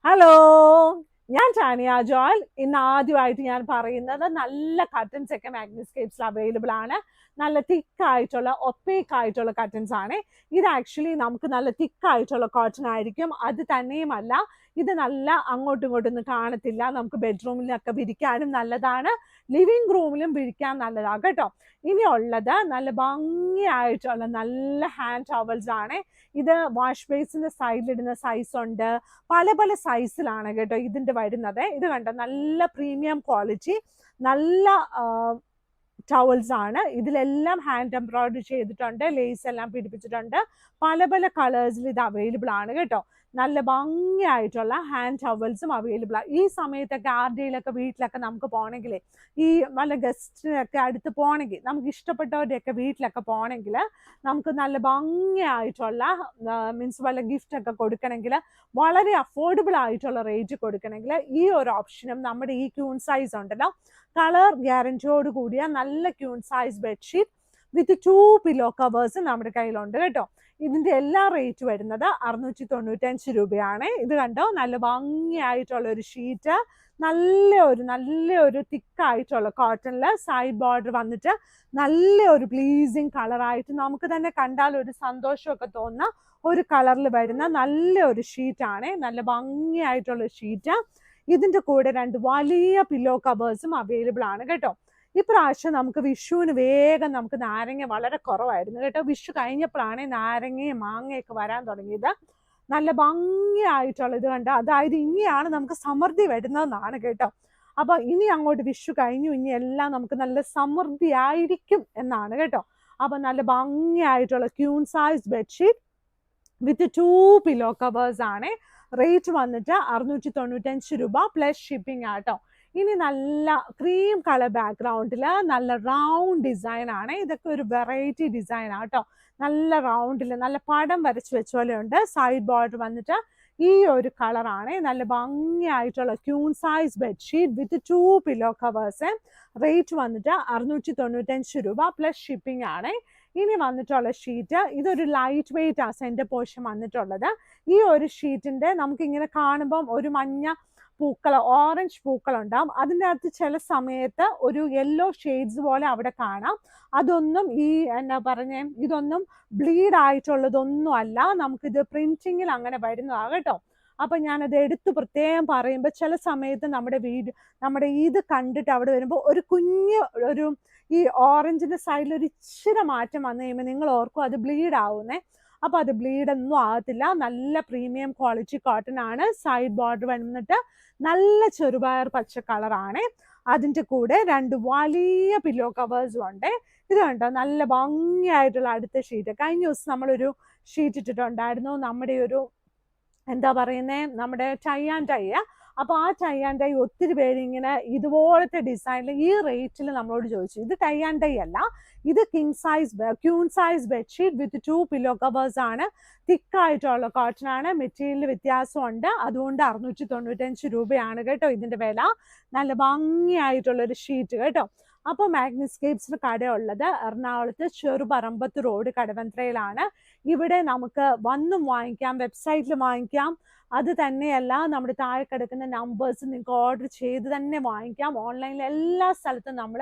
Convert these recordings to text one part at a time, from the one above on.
Hello, ഞാൻ Tanya Joel. ഇന്ന് ആദ്യമായിട്ട് ഞാൻ പറയുന്നത് നല്ല കർട്ടൻസ് ഒക്കെ മാഗ്നിസ്കേപ്സിൽ അവൈലബിൾ ആണ്. നല്ല തിക്കായിട്ടുള്ള ഒപ്പേക്ക് ആയിട്ടുള്ള കർട്ടൻസ് ആണ്. ഇത് ആക്ച്വലി നമുക്ക് നല്ല തിക്കായിട്ടുള്ള കോട്ടൺ ആയിരിക്കും. അത് തന്നെയുമല്ല, ഇത് നല്ല അങ്ങോട്ടും ഇങ്ങോട്ടും ഒന്നും കാണത്തില്ല. നമുക്ക് ബെഡ്റൂമിലൊക്കെ വിരിക്കാനും നല്ലതാണ്, ലിവിങ് റൂമിലും വിരിക്കാൻ നല്ലതാണ് കേട്ടോ. ഇനിയുള്ളത് നല്ല ഭംഗിയായിട്ടുള്ള നല്ല ഹാൻഡ് ടവൽസ് ആണ്. ഇത് വാഷ് ബേസിന്റെ സൈഡിലിടുന്ന സൈസ് ഉണ്ട്. പല പല സൈസിലാണ് കേട്ടോ ഇതിന്റെ വരുന്നത്. ഇത് കണ്ടോ, നല്ല പ്രീമിയം ക്വാളിറ്റി നല്ല ടവൽസ് ആണ്. ഇതിലെല്ലാം ഹാൻഡ് എംബ്രോയിഡറി ചെയ്തിട്ടുണ്ട്, ലേസ് എല്ലാം പിടിപ്പിച്ചിട്ടുണ്ട്. പല പല കളേഴ്സിൽ ഇത് അവൈലബിൾ ആണ് കേട്ടോ. നല്ല ഭംഗിയായിട്ടുള്ള ഹാൻഡ് ടവൽസും അവൈലബിൾ ആണ്. ഈ സമയത്തൊക്കെ ആരുടെയിലൊക്കെ വീട്ടിലൊക്കെ നമുക്ക് പോകണമെങ്കിൽ, ഈ വല്ല ഗസ്റ്റിനൊക്കെ അടുത്ത് പോകണമെങ്കിൽ, നമുക്ക് ഇഷ്ടപ്പെട്ടവരുടെയൊക്കെ വീട്ടിലൊക്കെ പോകണമെങ്കിൽ നമുക്ക് നല്ല ഭംഗിയായിട്ടുള്ള മീൻസ് വല്ല ഗിഫ്റ്റ് ഒക്കെ കൊടുക്കണമെങ്കിൽ, വളരെ അഫോർഡബിൾ ആയിട്ടുള്ള റേറ്റ് കൊടുക്കണമെങ്കിൽ ഈ ഒരു ഓപ്ഷനും നമ്മുടെ ഈ ക്യൂൺ സൈസ് ഉണ്ടല്ലോ, കളർ ഗ്യാരണ്ടിയോട് കൂടിയ നല്ല queen size bedsheet with 2 pillow covers നമ്മുടെ കയ്യിലുണ്ട് കേട്ടോ. ഇതിന്റെ എല്ലാ റേറ്റ് വരുന്നത് 695 രൂപയാണ്. ഇത് കണ്ടോ, നല്ല ഭംഗിയായിട്ടുള്ള ഒരു ഷീറ്റ്, നല്ലൊരു തിക്കായിട്ടുള്ള കോട്ടണില് സൈഡ് ബോർഡർ വന്നിട്ട് നല്ലൊരു പ്ലീസിങ് കളറായിട്ട് നമുക്ക് തന്നെ കണ്ടാൽ ഒരു സന്തോഷമൊക്കെ തോന്നുന്ന ഒരു കളറിൽ വരുന്ന നല്ലൊരു ഷീറ്റാണ്. നല്ല ഭംഗിയായിട്ടുള്ള ഷീറ്റ്. ഇതിന്റെ കൂടെ 2 വലിയ പില്ലോ കവേഴ്സും അവൈലബിൾ ആണ് കേട്ടോ. ഇപ്രാവശ്യം നമുക്ക് വിഷുവിന് വേഗം നമുക്ക് നാരങ്ങ വളരെ കുറവായിരുന്നു കേട്ടോ. വിഷു കഴിഞ്ഞപ്പോഴാണ് നാരങ്ങയും മാങ്ങയൊക്കെ വരാൻ തുടങ്ങിയത്. നല്ല ഭംഗിയായിട്ടുള്ള ഇത് കണ്ട, അതായത് ഇനിയാണ് നമുക്ക് സമൃദ്ധി വരുന്നതെന്നാണ് കേട്ടോ. അപ്പൊ ഇനി അങ്ങോട്ട് വിഷു കഴിഞ്ഞു, ഇനി എല്ലാം നമുക്ക് നല്ല സമൃദ്ധി ആയിരിക്കും എന്നാണ് കേട്ടോ. അപ്പൊ നല്ല ഭംഗിയായിട്ടുള്ള queen size bedsheet with 2 pillow covers ആണ്. റേറ്റ് വന്നിട്ട് 695 രൂപ പ്ലസ് ഷിപ്പിംഗ് ആട്ടോ. ഇനി നല്ല ക്രീം കളർ ബാക്ക്ഗ്രൗണ്ടിൽ നല്ല റൗണ്ട് ഡിസൈൻ ആണ്. ഇതൊക്കെ ഒരു വെറൈറ്റി ഡിസൈൻ ആട്ടോ. നല്ല റൗണ്ടിൽ നല്ല പടം വരച്ച് വെച്ച പോലെ ഉണ്ട്. സൈഡ് ബോർഡർ വന്നിട്ട് ഈ ഒരു കളറാണ്. നല്ല ഭംഗിയായിട്ടുള്ള queen size bedsheet with 2 pillow covers. Rate വന്നിട്ട് 695 രൂപ പ്ലസ് ഷിപ്പിംഗ് ആണ്. ഇനി വന്നിട്ടുള്ള ഷീറ്റ്, ഇതൊരു ലൈറ്റ് വെയിറ്റ് ആ സെന്റർ പോർഷൻ വന്നിട്ടുള്ളത്. ഈ ഒരു ഷീറ്റിന്റെ നമുക്ക് ഇങ്ങനെ കാണുമ്പം ഒരു മഞ്ഞ പൂക്കൾ, ഓറഞ്ച് പൂക്കൾ ഉണ്ടാവും. അതിൻ്റെ അകത്ത് ചില സമയത്ത് ഒരു യെല്ലോ ഷെയ്ഡ്സ് പോലെ അവിടെ കാണാം. അതൊന്നും ഈ എന്നാ പറഞ്ഞേ, ഇതൊന്നും ബ്ലീഡ് ആയിട്ടുള്ളതൊന്നും അല്ല. നമുക്കിത് പ്രിന്റിങ്ങിൽ അങ്ങനെ വരുന്നതാണ് കേട്ടോ. അപ്പൊ ഞാനത് എടുത്ത് പ്രത്യേകം പറയുമ്പോൾ ചില സമയത്ത് നമ്മുടെ ഇത് കണ്ടിട്ട് അവിടെ വരുമ്പോൾ ഒരു കുഞ്ഞ് ഒരു ഈ ഓറഞ്ചിന്റെ സൈഡിൽ ഒരു ഇച്ചിരി മാറ്റം വന്നു കഴിയുമ്പോൾ നിങ്ങൾ ഓർക്കും അത് ബ്ലീഡ് ആവുന്നേ. അപ്പൊ അത് ബ്ലീഡ് ഒന്നും ആകത്തില്ല. നല്ല പ്രീമിയം ക്വാളിറ്റി കോട്ടൺ ആണ്. സൈഡ് ബോർഡർ വന്നിട്ട് നല്ല ചെറുപയർ പച്ച കളറാണ്. അതിന്റെ കൂടെ 2 വലിയ പില്ലോ കവേഴ്സും ഉണ്ട്. ഇത് കണ്ടോ, നല്ല ഭംഗിയായിട്ടുള്ള അടുത്ത ഷീറ്റ്. കഴിഞ്ഞ ദിവസം നമ്മളൊരു ഷീറ്റ് ഇട്ടിട്ടുണ്ടായിരുന്നു, നമ്മുടെ ഒരു എന്താ പറയുന്നേ, നമ്മുടെ ടൈ ആൻഡ് ടൈ. അപ്പൊ ആ ടൈ ആൻഡ് ടൈ ഒത്തിരി പേര് ഇങ്ങനെ ഇതുപോലത്തെ ഡിസൈനിൽ ഈ റേറ്റിൽ നമ്മളോട് ചോദിച്ചു. ഇത് ടൈ ആൻഡ് ടൈ അല്ല, ഇത് queen size bedsheet with 2 pillow covers ആണ്. തിക്കായിട്ടുള്ള കോട്ടൺ ആണ്. മെറ്റീരിയൽ വ്യത്യാസമുണ്ട്. അതുകൊണ്ട് 695 രൂപയാണ് കേട്ടോ ഇതിന്റെ വില. നല്ല ഭംഗിയായിട്ടുള്ള ഒരു ഷീറ്റ് കേട്ടോ. അപ്പോൾ മാഗ്നിസ്കേപ്സിന് കടയുള്ളത് എറണാകുളത്ത് ചെറുപറമ്പത്ത് റോഡ് കടവന്ത്രയിലാണ്. ഇവിടെ നമുക്ക് വന്നും വാങ്ങിക്കാം, വെബ്സൈറ്റിൽ വാങ്ങിക്കാം. അത് തന്നെയല്ല, നമ്മുടെ താഴെ കിടക്കുന്ന നമ്പേഴ്സ് നിങ്ങൾക്ക് ഓർഡർ ചെയ്ത് തന്നെ വാങ്ങിക്കാം. ഓൺലൈനിൽ എല്ലാ സ്ഥലത്തും നമ്മൾ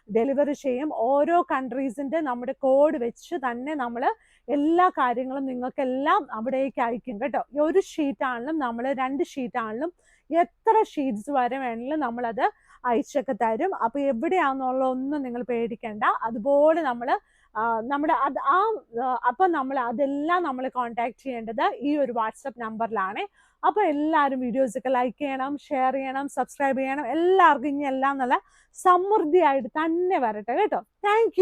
ഡെലിവറി ചെയ്യും. ഓരോ കൺട്രീസിന്റെ നമ്മുടെ കോഡ് വെച്ച് തന്നെ നമ്മൾ എല്ലാ കാര്യങ്ങളും നിങ്ങൾക്കെല്ലാം അവിടേക്ക് അയക്കും കേട്ടോ. ഒരു ഷീറ്റാണെങ്കിലും നമ്മൾ 2 ഷീറ്റാണെങ്കിലും എത്ര ഷീറ്റ്സ് വരെ വേണമെങ്കിലും നമ്മളത് അയച്ചൊക്കെ തരും. അപ്പൊ എവിടെയാണെന്നുള്ള ഒന്നും നിങ്ങൾ പേടിക്കണ്ട. അതുപോലെ നമ്മുടെ അപ്പൊ നമ്മൾ അതെല്ലാം നമ്മൾ കോൺടാക്ട് ചെയ്യേണ്ടത് ഈ ഒരു വാട്സപ്പ് നമ്പറിലാണ്. അപ്പൊ എല്ലാവരും വീഡിയോസ് ഒക്കെ ലൈക്ക് ചെയ്യണം, ഷെയർ ചെയ്യണം, സബ്സ്ക്രൈബ് ചെയ്യണം. എല്ലാവർക്കും ഇനി എല്ലാം നല്ല സമൃദ്ധിയായിട്ട് തന്നെ വരട്ടെ കേട്ടോ. താങ്ക്